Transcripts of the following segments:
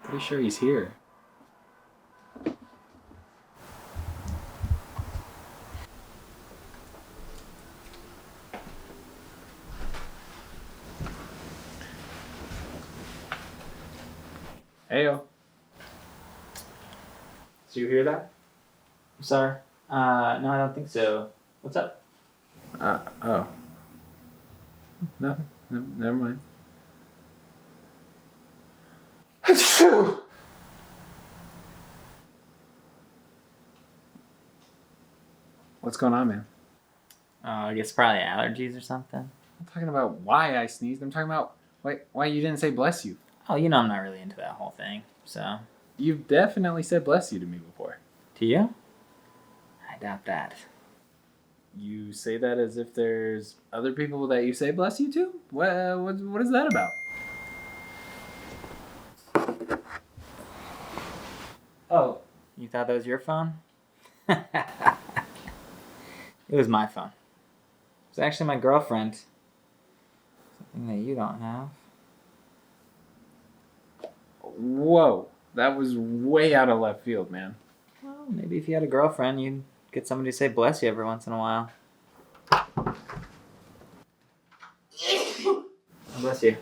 Pretty sure he's here. Heyo. Did you hear that? I'm sorry. No, I don't think so. What's up? Oh. Nothing. No, never mind. What's going on, man? I guess probably allergies or something. I'm talking about why I sneezed. I'm talking about why you didn't say bless you. Oh, you know I'm not really into that whole thing, so. You've definitely said bless you to me before. To you? I doubt that. You say that as if there's other people that you say bless you to? What is that about? Oh, you thought that was your phone? It was my phone. It was actually my girlfriend. Something that you don't have. Whoa, that was way out of left field, man. Well, maybe if you had a girlfriend, you'd get somebody to say bless you every once in a while. Bless you.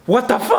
What the fuck?